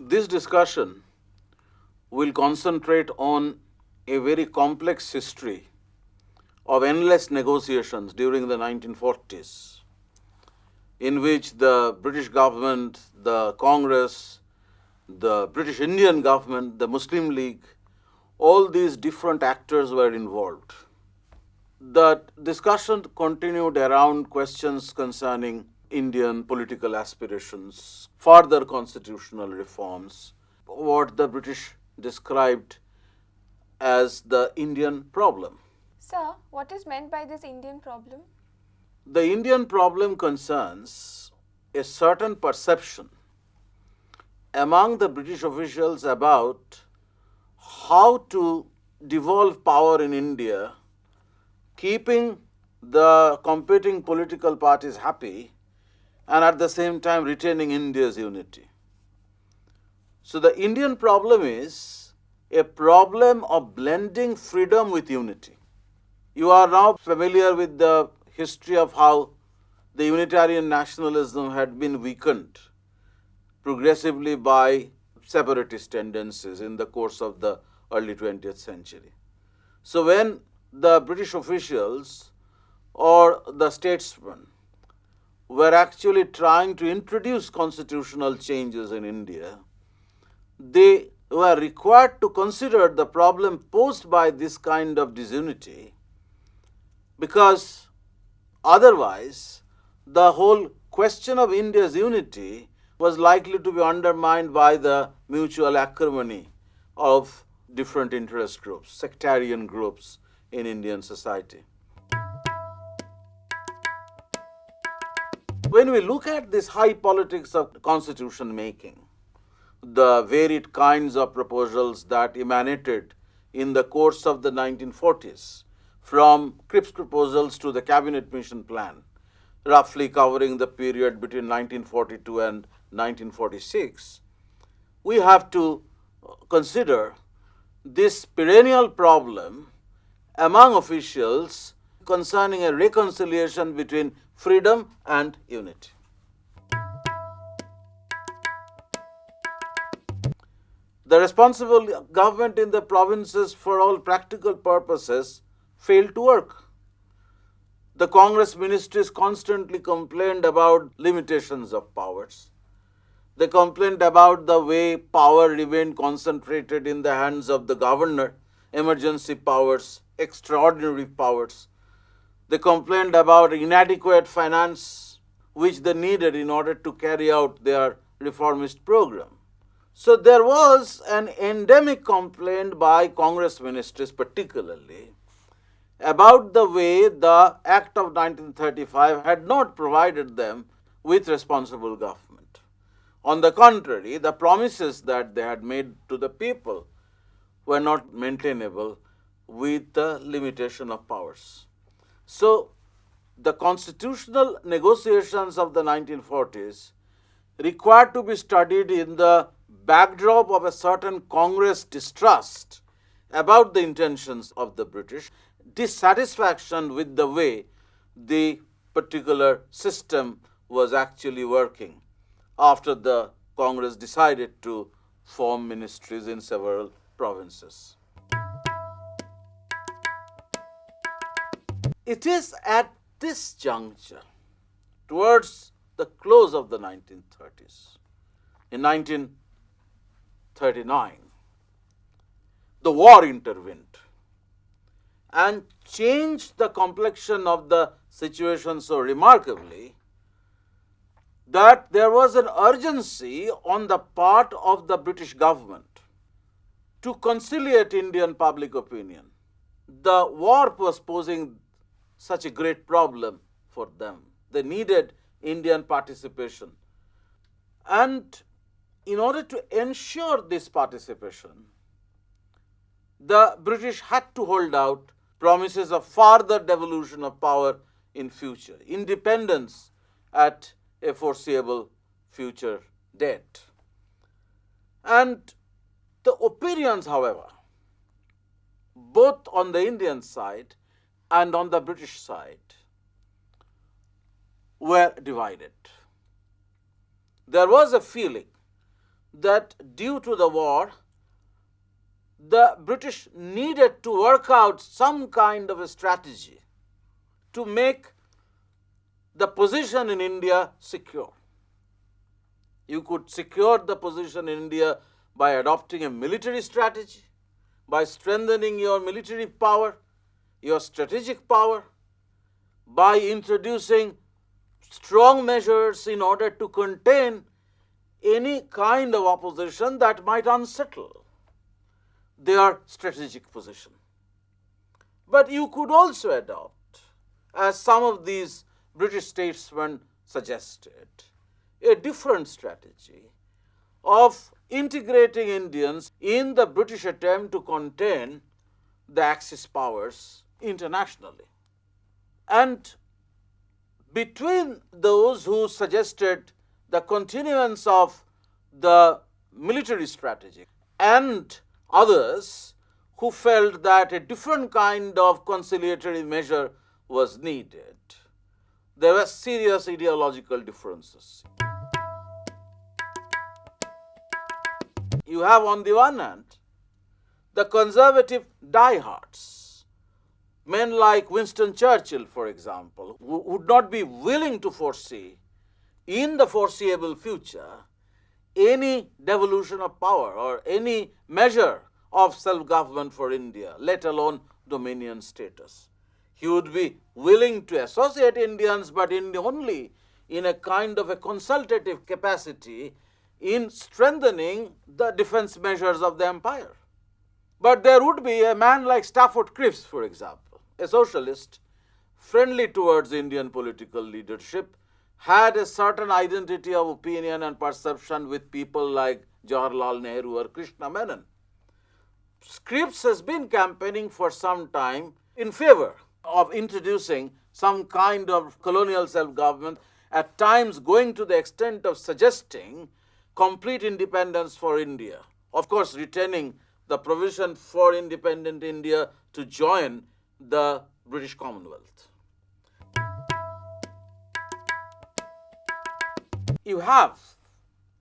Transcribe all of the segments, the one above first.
This discussion will concentrate on a very complex history of endless negotiations during the 1940s, in which the British government, the Congress, the British Indian government, the Muslim League, all these different actors were involved. The discussion continued around questions concerning Indian political aspirations, further constitutional reforms, what the British described as the Indian problem. Sir, what is meant by this Indian problem? The Indian problem concerns a certain perception among the British officials about how to devolve power in India, keeping the competing political parties happy and at the same time retaining India's unity. So the Indian problem is a problem of blending freedom with unity. You are now familiar with the history of how the Unitarian nationalism had been weakened progressively by separatist tendencies in the course of the early 20th century. So when the British officials or the statesmen were actually trying to introduce constitutional changes in India, they were required to consider the problem posed by this kind of disunity, because otherwise the whole question of India's unity was likely to be undermined by the mutual acrimony of different interest groups, sectarian groups in Indian society. When we look at this high politics of constitution making, the varied kinds of proposals that emanated in the course of the 1940s, from Cripps proposals to the Cabinet Mission Plan, roughly covering the period between 1942 and 1946, we have to consider this perennial problem among officials concerning a reconciliation between freedom and unity. The responsible government in the provinces, for all practical purposes, failed to work. The Congress ministries constantly complained about limitations of powers. They complained about the way power remained concentrated in the hands of the governor, emergency powers, extraordinary powers. They complained about inadequate finance which they needed in order to carry out their reformist program. So there was an endemic complaint by Congress ministries particularly about the way the Act of 1935 had not provided them with responsible government. On the contrary, the promises that they had made to the people were not maintainable with the limitation of powers. So the constitutional negotiations of the 1940s required to be studied in the backdrop of a certain Congress distrust about the intentions of the British, dissatisfaction with the way the particular system was actually working after the Congress decided to form ministries in several provinces. It is at this juncture, towards the close of the 1930s, in 1939, the war intervened and changed the complexion of the situation so remarkably that there was an urgency on the part of the British government to conciliate Indian public opinion. The war was posing such a great problem for them. They needed Indian participation. And in order to ensure this participation, the British had to hold out promises of further devolution of power in future, independence at a foreseeable future date. And the opinions, however, both on the Indian side and on the British side, were divided. There was a feeling that due to the war, the British needed to work out some kind of a strategy to make the position in India secure. You could secure the position in India by adopting a military strategy, by strengthening your military power, your strategic power, by introducing strong measures in order to contain any kind of opposition that might unsettle their strategic position. But you could also adopt, as some of these British statesmen suggested, a different strategy of integrating Indians in the British attempt to contain the Axis powers internationally. And between those who suggested the continuance of the military strategy and others who felt that a different kind of conciliatory measure was needed, there were serious ideological differences. You have on the one hand the conservative diehards, men like Winston Churchill, for example, who would not be willing to foresee in the foreseeable future any devolution of power or any measure of self-government for India, let alone dominion status. He would be willing to associate Indians, but only in a kind of a consultative capacity in strengthening the defense measures of the empire. But there would be a man like Stafford Cripps, for example, a socialist, friendly towards Indian political leadership, had a certain identity of opinion and perception with people like Jawaharlal Nehru or Krishna Menon. Cripps has been campaigning for some time in favor of introducing some kind of colonial self-government, at times going to the extent of suggesting complete independence for India. Of course, retaining the provision for independent India to join the British Commonwealth. You have,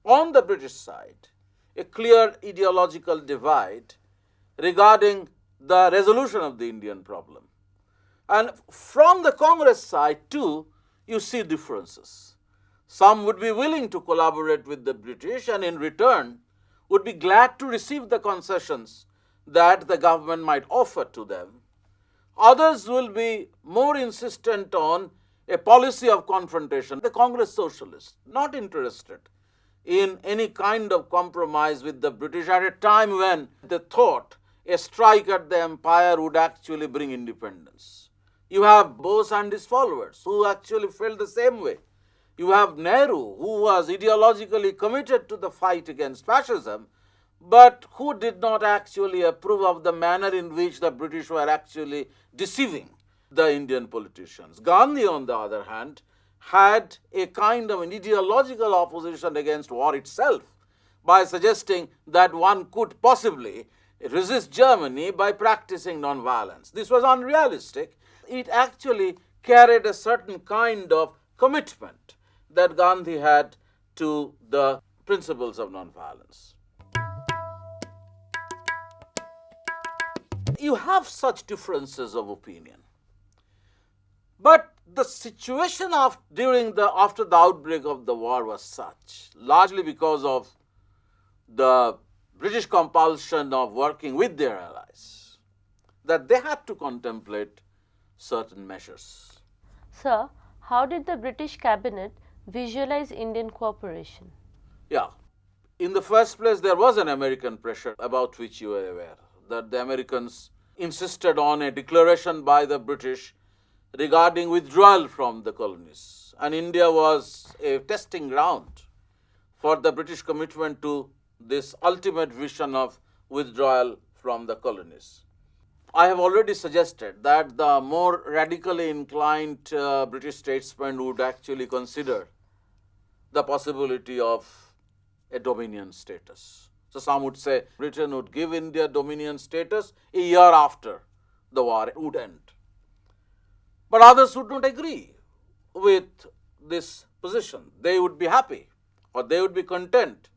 on the British side, a clear ideological divide regarding the resolution of the Indian problem. And from the Congress side too, you see differences. Some would be willing to collaborate with the British and in return would be glad to receive the concessions that the government might offer to them. Others will be more insistent on a policy of confrontation. The Congress socialists, not interested in any kind of compromise with the British at a time when they thought a strike at the empire would actually bring independence. You have Bose and his followers who actually felt the same way. You have Nehru, who was ideologically committed to the fight against fascism, but who did not actually approve of the manner in which the British were actually deceiving the Indian politicians. Gandhi, on the other hand, had a kind of an ideological opposition against war itself by suggesting that one could possibly resist Germany by practicing non-violence. This was unrealistic. It actually carried a certain kind of commitment that Gandhi had to the principles of non-violence. You have such differences of opinion. But the situation after the outbreak of the war was such, largely because of the British compulsion of working with their allies, that they had to contemplate certain measures. Sir, how did the British cabinet visualize Indian cooperation? Yeah. In the first place, there was an American pressure about which you are aware, that the Americans insisted on a declaration by the British regarding withdrawal from the colonies. And India was a testing ground for the British commitment to this ultimate vision of withdrawal from the colonies. I have already suggested that the more radically inclined British statesmen would actually consider the possibility of a dominion status. So some would say Britain would give India dominion status a year after the war would end. But others would not agree with this position. They would be happy or they would be content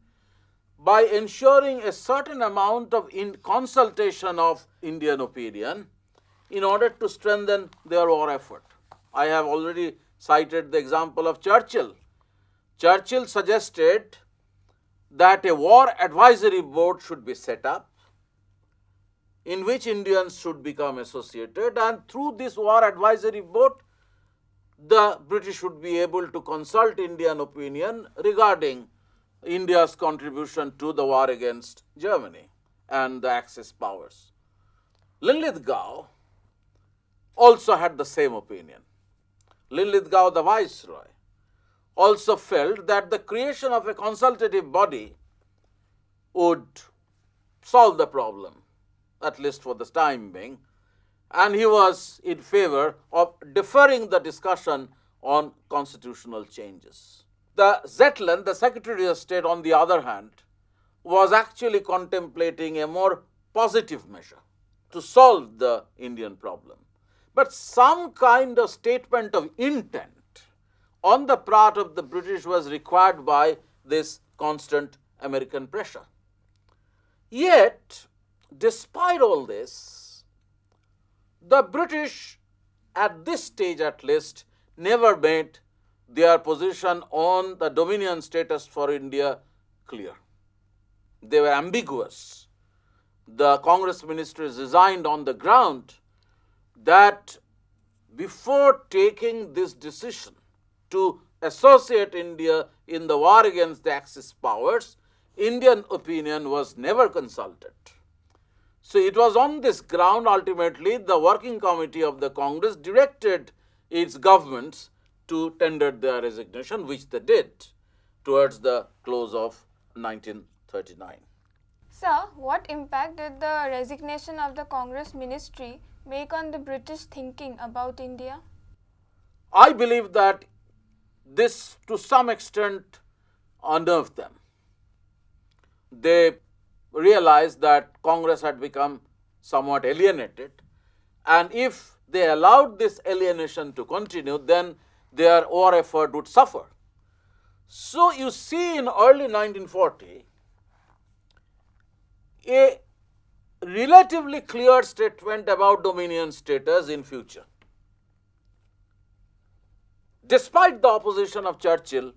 by ensuring a certain amount of consultation of Indian opinion in order to strengthen their war effort. I have already cited the example of Churchill. Churchill suggested that a war advisory board should be set up in which Indians should become associated, and through this war advisory board, the British would be able to consult Indian opinion regarding India's contribution to the war against Germany and the Axis powers. Linlithgow also had the same opinion. Linlithgow, the Viceroy, also felt that the creation of a consultative body would solve the problem, at least for the time being, and he was in favor of deferring the discussion on constitutional changes. The Zetland, the Secretary of State, on the other hand, was actually contemplating a more positive measure to solve the Indian problem. But some kind of statement of intent on the part of the British was required by this constant American pressure. Yet, despite all this, the British, at this stage at least, never made their position on the dominion status for India clear. They were ambiguous. The Congress ministers resigned on the ground that before taking this decision to associate India in the war against the Axis powers, Indian opinion was never consulted. So it was on this ground ultimately the working committee of the Congress directed its governments to tender their resignation, which they did towards the close of 1939. Sir, what impact did the resignation of the Congress ministry make on the British thinking about India? I believe that this to some extent unnerved them. They realized that Congress had become somewhat alienated, and if they allowed this alienation to continue, then their war effort would suffer. So you see in early 1940, a relatively clear statement about dominion status in future, despite the opposition of Churchill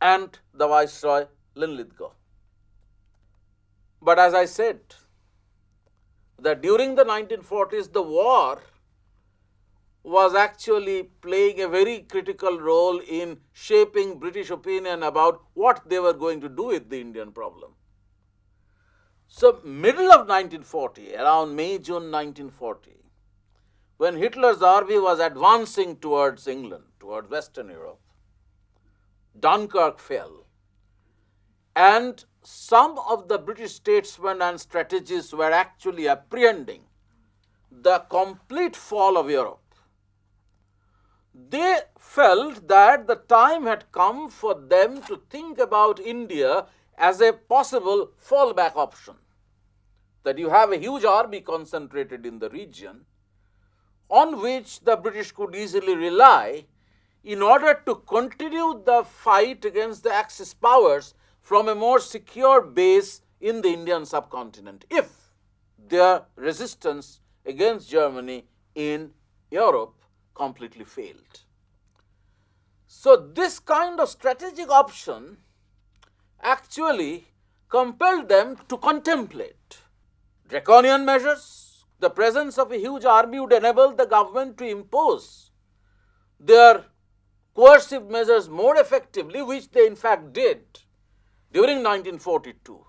and the Viceroy Linlithgow. But as I said, that during the 1940s, the war was actually playing a very critical role in shaping British opinion about what they were going to do with the Indian problem. So, middle of 1940, around May, June 1940, when Hitler's army was advancing towards England, towards Western Europe, Dunkirk fell, and some of the British statesmen and strategists were actually apprehending the complete fall of Europe. They felt that the time had come for them to think about India as a possible fallback option. That you have a huge army concentrated in the region on which the British could easily rely in order to continue the fight against the Axis powers from a more secure base in the Indian subcontinent if their resistance against Germany in Europe completely failed. So this kind of strategic option actually compelled them to contemplate draconian measures. The presence of a huge army would enable the government to impose their coercive measures more effectively, which they in fact did during 1942.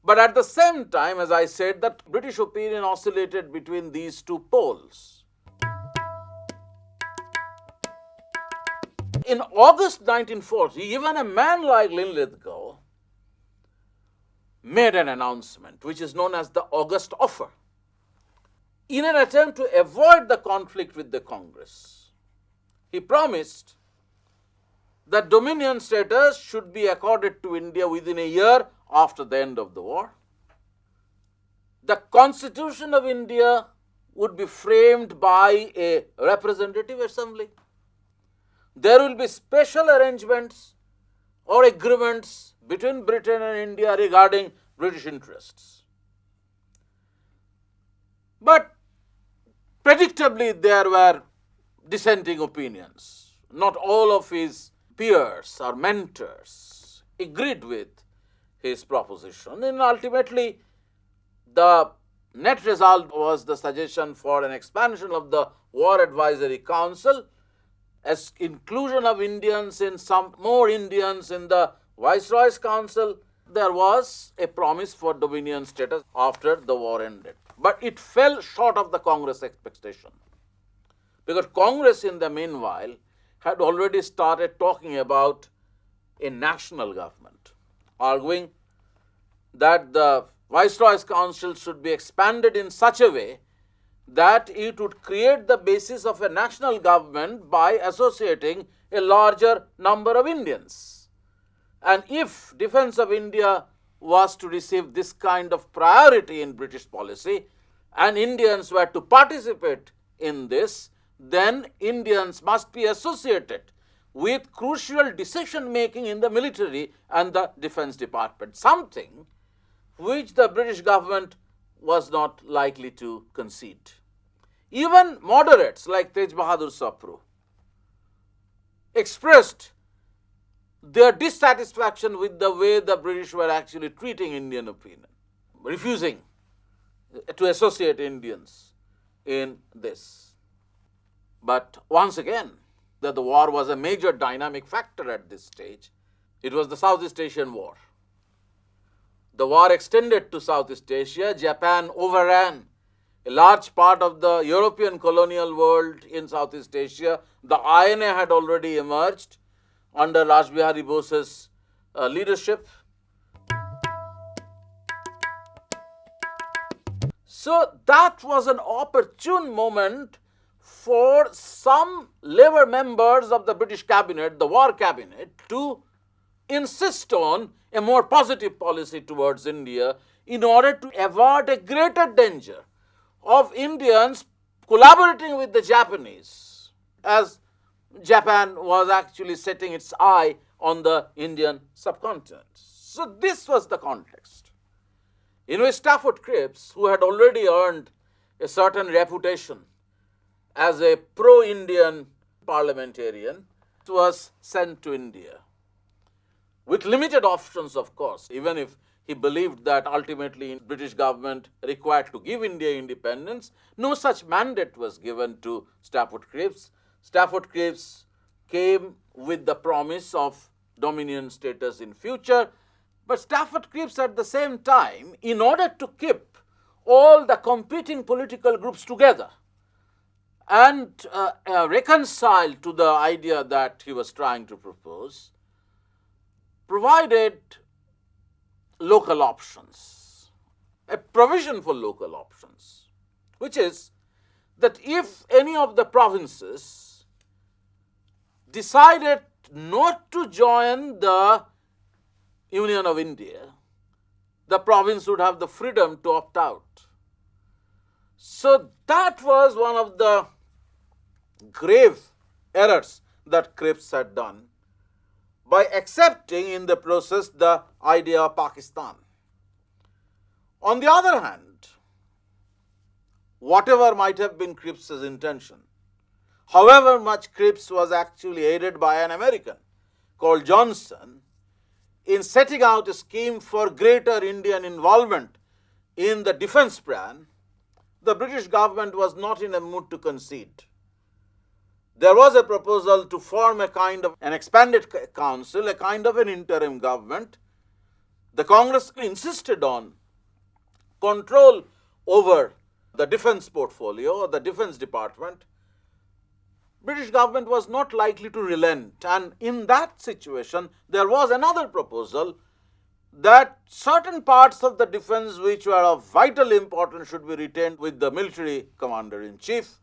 But at the same time, as I said, that British opinion oscillated between these two poles. In August 1940, even a man like Linlithgow made an announcement which is known as the August Offer in an attempt to avoid the conflict with the Congress. He promised that dominion status should be accorded to India within a year after the end of the war. The Constitution of India would be framed by a representative assembly. There will be special arrangements or agreements between Britain and India regarding British interests. But predictably, there were dissenting opinions. Not all of his peers or mentors agreed with his proposition, and ultimately the net result was the suggestion for an expansion of the War Advisory Council, as inclusion of Indians in some more Indians in the Viceroy's Council. There was a promise for dominion status after the war ended. But it fell short of the Congress expectation, because Congress in the meanwhile had already started talking about a national government, arguing that the Viceroy's Council should be expanded in such a way that it would create the basis of a national government by associating a larger number of Indians. And if defense of India was to receive this kind of priority in British policy, and Indians were to participate in this, then Indians must be associated with crucial decision making in the military and the defense department, something which the British government was not likely to concede. Even moderates like Tej Bahadur Sapru expressed their dissatisfaction with the way the British were actually treating Indian opinion, refusing to associate Indians in this. But once again, that the war was a major dynamic factor at this stage. It was the Southeast Asian War. The war extended to Southeast Asia. Japan overran a large part of the European colonial world in Southeast Asia. The INA had already emerged under Rajbihari Bose's leadership. So that was an opportune moment for some Labour members of the British cabinet, the war cabinet, to insist on a more positive policy towards India in order to avert a greater danger of Indians collaborating with the Japanese, as Japan was actually setting its eye on the Indian subcontinent. So this was the context in which Stafford Cripps, who had already earned a certain reputation as a pro-Indian parliamentarian, was sent to India with limited options, of course, even if he believed that ultimately the British government required to give India independence. No such mandate was given to Stafford Cripps. Stafford Cripps came with the promise of dominion status in future, but Stafford Cripps at the same time, in order to keep all the competing political groups together and reconcile to the idea that he was trying to propose, provided local options, a provision for local options, which is that if any of the provinces decided not to join the Union of India, the province would have the freedom to opt out. So that was one of the grave errors that Cripps had done by accepting in the process the idea of Pakistan. On the other hand, whatever might have been Cripps's intention, however much Cripps was actually aided by an American called Johnson in setting out a scheme for greater Indian involvement in the defense plan, the British government was not in a mood to concede. There was a proposal to form a kind of an expanded council, a kind of an interim government. The Congress insisted on control over the defense portfolio or the defense department. British government was not likely to relent, and in that situation there was another proposal that certain parts of the defense which were of vital importance should be retained with the military commander-in-chief.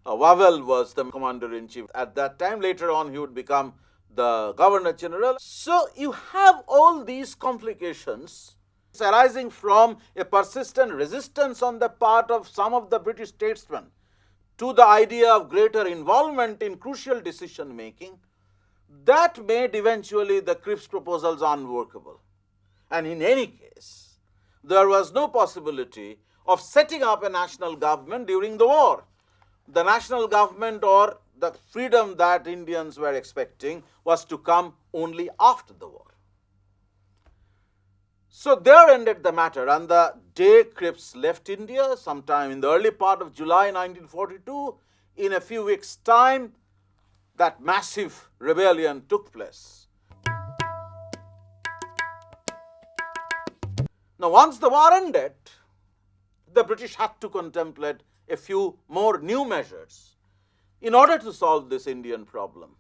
Wavell was the commander-in-chief at that time. Later on, he would become the governor-general. So you have all these complications arising from a persistent resistance on the part of some of the British statesmen to the idea of greater involvement in crucial decision-making. That made eventually the Cripps proposals unworkable. And in any case, there was no possibility of setting up a national government during the war. The national government or the freedom that Indians were expecting was to come only after the war. So there ended the matter, and the day Cripps left India, sometime in the early part of July 1942, in a few weeks' time, that massive rebellion took place. Now, once the war ended, the British had to contemplate a few more new measures in order to solve this Indian problem.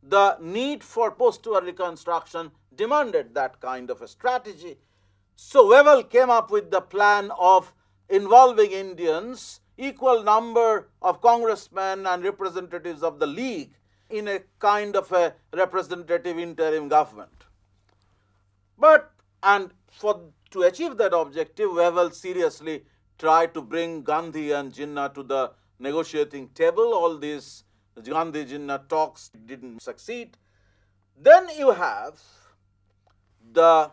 The need for post-war reconstruction demanded that kind of a strategy. So Wavell came up with the plan of involving Indians, equal number of congressmen and representatives of the League in a kind of a representative interim government. To achieve that objective, Wavell seriously tried to bring Gandhi and Jinnah to the negotiating table. All these Gandhi-Jinnah talks didn't succeed. Then you have the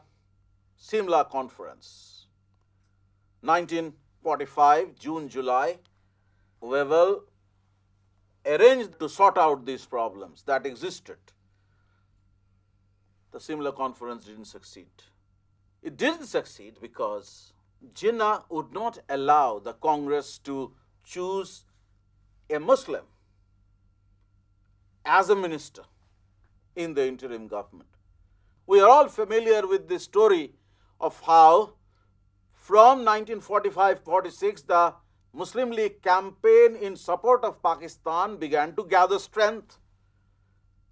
Simla Conference, 1945, June, July. Wavell arranged to sort out these problems that existed. The Simla Conference didn't succeed. It didn't succeed because Jinnah would not allow the Congress to choose a Muslim as a minister in the interim government. We are all familiar with the story of how from 1945-46 the Muslim League campaign in support of Pakistan began to gather strength,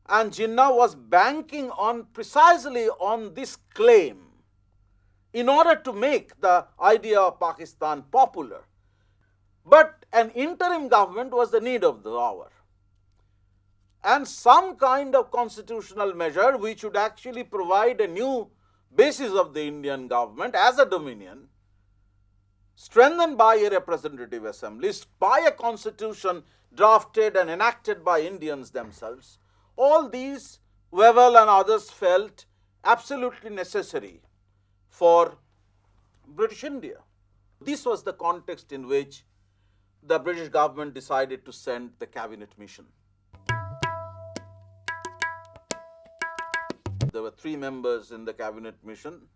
and Jinnah was banking on precisely on this claim in order to make the idea of Pakistan popular. But an interim government was the need of the hour, and some kind of constitutional measure which would actually provide a new basis of the Indian government as a dominion, strengthened by a representative assembly, by a constitution drafted and enacted by Indians themselves. All these Wavell and others felt absolutely necessary for British India. This was the context in which the British government decided to send the cabinet mission. There were 3 members in the cabinet mission: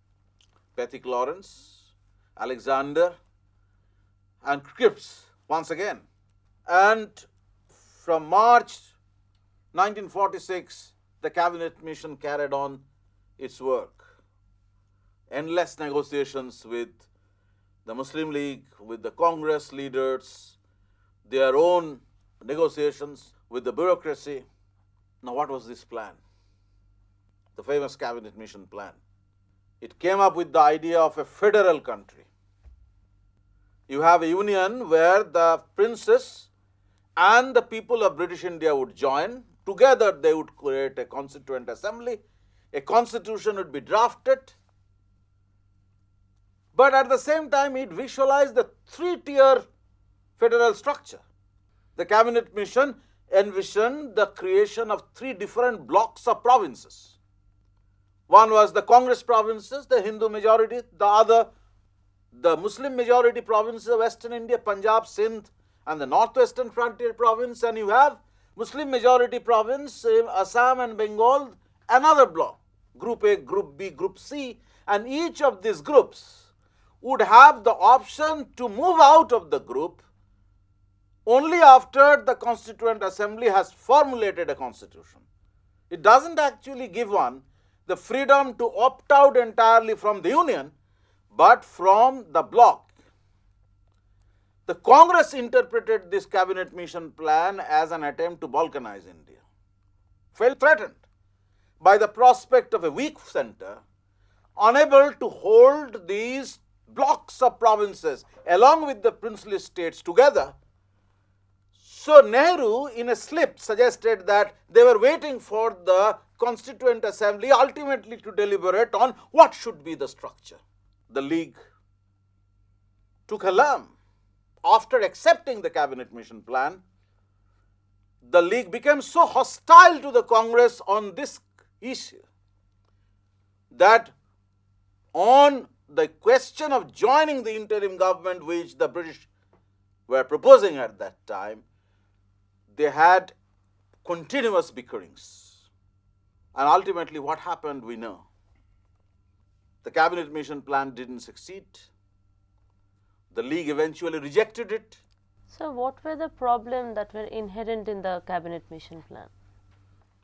Pethick Lawrence, Alexander, and Cripps once again. And from March 1946, the cabinet mission carried on its work. Endless negotiations with the Muslim League, with the Congress leaders, their own negotiations with the bureaucracy. Now, what was this plan? The famous cabinet mission plan. It came up with the idea of a federal country. You have a union where the princes and the people of British India would join. Together they would create a constituent assembly. A constitution would be drafted. But at the same time, it visualized the 3-tier federal structure. The cabinet mission envisioned the creation of 3 different blocks of provinces. One was the Congress provinces, the Hindu majority; the other, the Muslim majority provinces of Western India, Punjab, Sindh, and the Northwestern Frontier province. And you have Muslim majority province, Assam and Bengal, another block, Group A, Group B, Group C, and each of these groups would have the option to move out of the group only after the Constituent Assembly has formulated a constitution. It doesn't actually give one the freedom to opt out entirely from the union, but from the bloc. The Congress interpreted this cabinet mission plan as an attempt to balkanize India. Felt threatened by the prospect of a weak center, unable to hold these blocks of provinces along with the princely states together. So Nehru, in a slip, suggested that they were waiting for the Constituent Assembly ultimately to deliberate on what should be the structure. The League took alarm. After accepting the cabinet mission plan, the League became so hostile to the Congress on this issue that on the question of joining the interim government, which the British were proposing at that time, they had continuous bickerings. And ultimately what happened, we know. The Cabinet Mission plan didn't succeed. The League eventually rejected it. So, what were the problems that were inherent in the Cabinet Mission plan?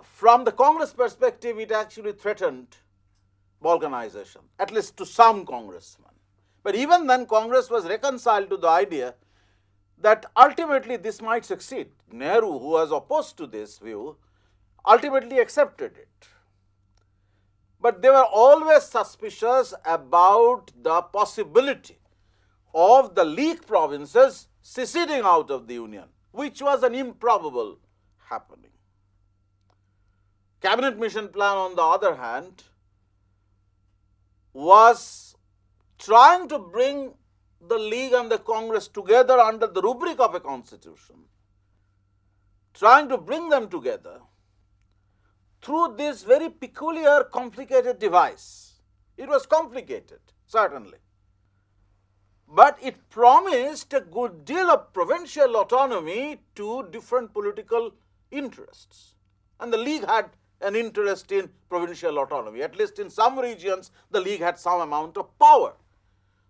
From the Congress perspective, it actually threatened balkanization, at least to some congressmen. But even then, Congress was reconciled to the idea that ultimately this might succeed. Nehru, who was opposed to this view, ultimately accepted it. But they were always suspicious about the possibility of the League provinces seceding out of the Union, which was an improbable happening. Cabinet Mission plan, on the other hand, was trying to bring the League and the Congress together under the rubric of a constitution, trying to bring them together through this very peculiar, complicated device. It was complicated, certainly, but it promised a good deal of provincial autonomy to different political interests. And the League had an interest in provincial autonomy. At least in some regions, the League had some amount of power.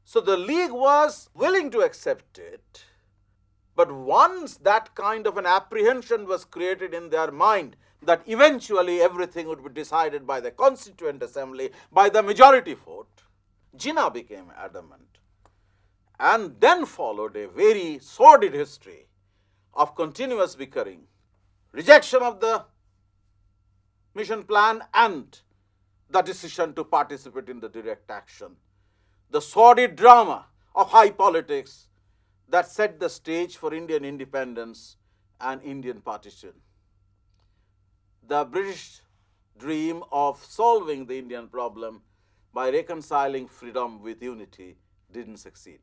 So the League was willing to accept it. But once that kind of an apprehension was created in their mind that eventually everything would be decided by the Constituent Assembly, by the majority vote, Jinnah became adamant. And then followed a very sordid history of continuous bickering, rejection of the mission plan and the decision to participate in the direct action. The sordid drama of high politics that set the stage for Indian independence and Indian partition. The British dream of solving the Indian problem by reconciling freedom with unity didn't succeed.